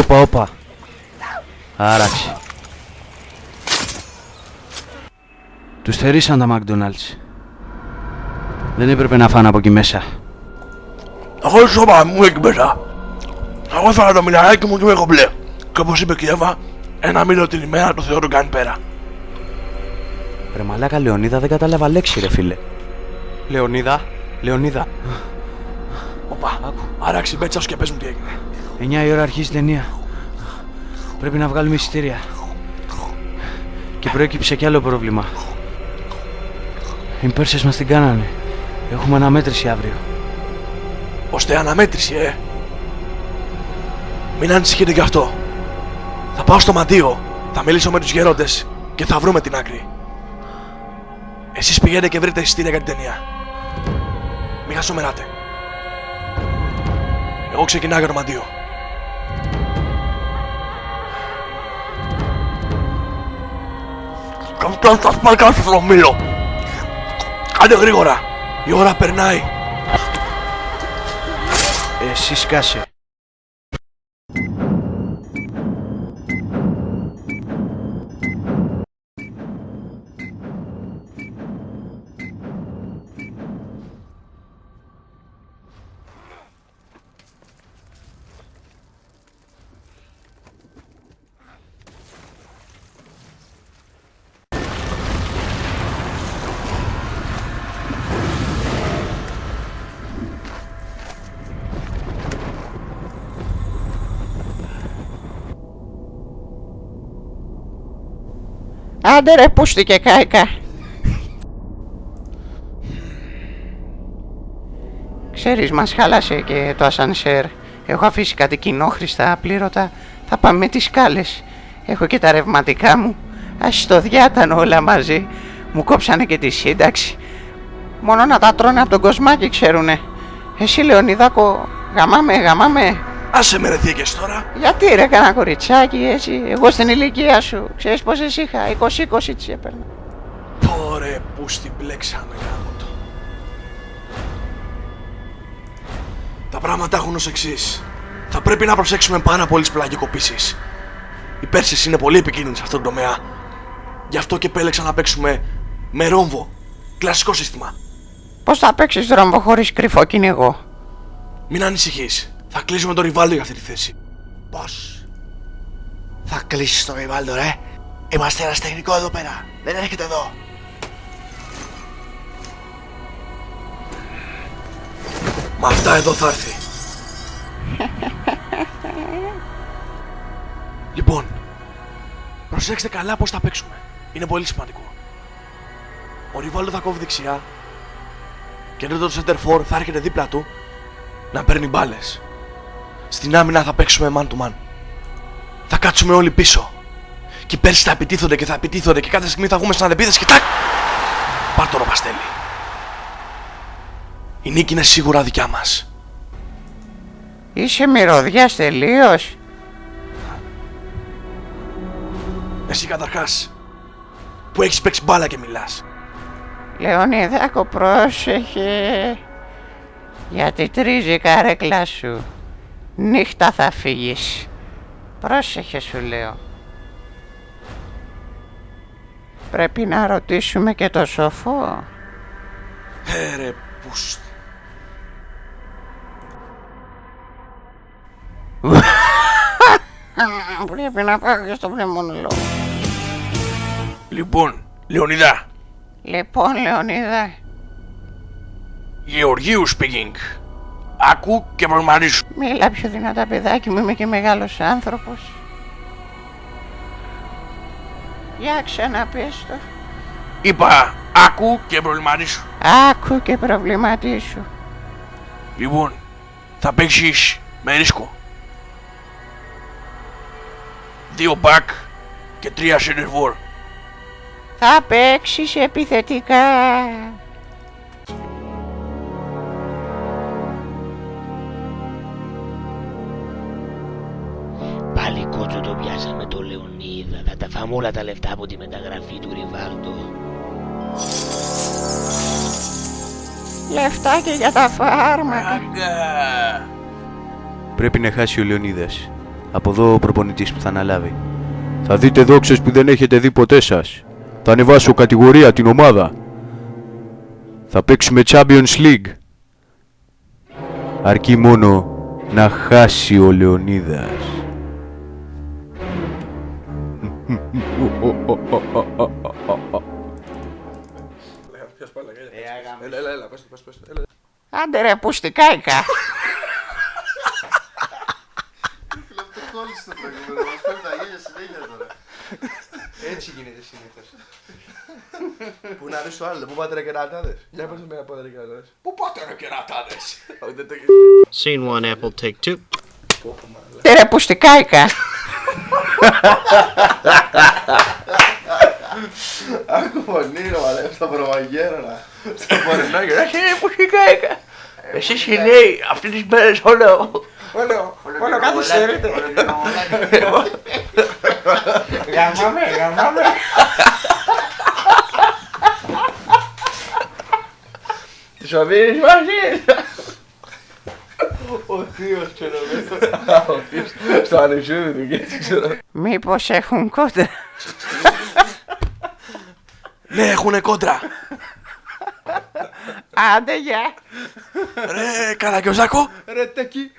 Όπα. Άραξε. Τους θερήσαν τα McDonald's. Δεν έπρεπε να φάνε από εκεί μέσα. Εγώ σώμα μου εκεί μέσα. Εγώ έφαγα το μιναράκι μου και έχω μπλε. Και όπως είπε και η Εύα, ένα μήλο την ημέρα το Θεό τον κάνει πέρα. Ρε μαλάκα Λεωνίδα, δεν κατάλαβα λέξη ρε φίλε. Λεωνίδα. Οπα, άραξε η μπέτσα σου και πες μου τι έγινε. 9 η ώρα αρχίζει η ταινία. Πρέπει να βγάλουμε εισιτήρια. Και προέκυψε κι άλλο πρόβλημα. Οι Πέρσες μας την κάνανε. Έχουμε αναμέτρηση αύριο. Ώστε αναμέτρηση, Μην ανησυχείτε γι' αυτό. Θα πάω στο μαντίο, θα μιλήσω με τους γερόντες και θα βρούμε την άκρη. Εσείς πηγαίνετε και βρείτε εισιτήρια για την ταινία. Μην χασομεράτε. Εγώ ξεκινάω για το μαντίο. Καυτά στα σπάρκα σου στο μήλο. Κάντε γρήγορα, η ώρα περνάει. Εσύ σκάσε. Άντε ρε πούστηκε κάηκα. Ξέρεις, μας χάλασε και το ασανσέρ. Έχω αφήσει κάτι κοινόχρηστα απλήρωτα. Θα πάμε με τις σκάλες. Έχω και τα ρευματικά μου. Ας το διάτανο όλα μαζί. Μου κόψανε και τη σύνταξη. Μόνο να τα τρώνε από τον κοσμάκι ξέρουνε. Εσύ Λεωνιδάκο, γαμάμε. Άσε με ρε θήκες τώρα. Γιατί ρε κανένα κοριτσάκι έτσι. Εγώ στην ηλικία σου. Ξέρεις πόσες είχα, 20-20 τις έπαιρνα. Ωραία που στην μπλέξαμε γάμο το. Τα πράγματα έχουν ως εξής. Θα πρέπει να προσέξουμε πάρα πολύ τις πλαγικοποίησεις. Οι Πέρσες είναι πολύ επικίνδυνοι σε αυτόν τον τομέα. Γι' αυτό και επέλεξα να παίξουμε με ρόμβο. Κλασικό σύστημα. Πώς θα παίξεις ρόμβο χωρίς κρυφό κυνηγό? Μην ανησυχείς. Θα κλείσουμε τον Ριβάλντο για αυτή τη θέση. Πώς? Θα κλείσεις τον Ριβάλντο ρε? Είμαστε ένας τεχνικό εδώ πέρα. Δεν έρχεται εδώ. Μα αυτά εδώ θα έρθει. Λοιπόν, προσέξτε καλά πώς θα παίξουμε. Είναι πολύ σημαντικό. Ο Ριβάλντο θα κόβει δεξιά και τότε το center for θα έρχεται δίπλα του να παίρνει μπάλες. Στην άμυνα θα παίξουμε man to man. Θα κάτσουμε όλοι πίσω. Και οι Πέρσες θα επιτίθονται και κάθε στιγμή θα βγούμε σαν αντεπίθεση και τάκ! Πάρ' το ροπαστέλι. Η νίκη είναι σίγουρα δικιά μας. Είσαι μυρωδιάς τελείως. Εσύ καταρχάς, που έχεις παίξει μπάλα και μιλάς. Λεωνιδάκο, πρόσεχε. Γιατί τρίζει η καρέκλα σου. Νύχτα θα φύγεις. Πρόσεχε σου λέω. Πρέπει να ρωτήσουμε και το σοφό. Ρε πούστη. Πρέπει να πάω και στο πνευμονολόγο. Λοιπόν, Λεωνιδά. Λοιπόν, Λεωνίδα. Γεωργίου speaking. Άκου και προγραμματίσου. Μίλα πιο δυνατά, παιδάκι μου, είμαι και μεγάλος άνθρωπος. Για ξαναπες το. Είπα, άκου και προβληματίσου. Άκου και προβληματίσου. Λοιπόν, θα παίξεις με ρίσκο. 2 back και 3 center for. Θα παίξεις επιθετικά. Πάλι κότσο το πιάσαμε το Λεωνίδα. Θα τα φάμε όλα τα λεφτά από τη μεταγραφή του Ριβάλντο. Λεφτά και για τα φάρμακα. Πρέπει να χάσει ο Λεωνίδας. Από εδώ ο προπονητής που θα αναλάβει. Θα δείτε δόξες που δεν έχετε δει ποτέ σας. Θα ανεβάσω κατηγορία την ομάδα. Θα παίξουμε Champions League. Αρκεί μόνο να χάσει ο Λεωνίδας. Έλα, πες το. Άντε ρε, πουστικάικα. Αυτό κόλλησε το προηγούμενο, μας παίρνει τα γέλια συνέχεια τώρα. Έτσι γίνεται συνήθως. Πού να δεις το άλλο, πού πάτε ρε κερατάδες. Για πες με πάτε ρε κερατάδες. Πού πάτε ρε κερατάδες. Όχι, δεν το έχεις πει. Scene 1, Apple, take 2. Άντε ρε, πουστικάικα. Άκου φωνή ρε μαλέ, στα προβαγγέρωνα. Στα πορενόγερα, εσύ είναι πουστικάικα. Εσείς οι νέοι, αυτές τις μέρες όλο καθυστερείτε. Γαμάμε. Τις αφήνεις μαζί. Ο θείος ξέρω μέσα. Στο ανεσούδι του και έτσι ξέρω. Μήπως έχουν κόντρα. Ναι, έχουνε κόντρα. Άντε, γεια. Ρε Καραγκιόζάκο. Ρε τέκι.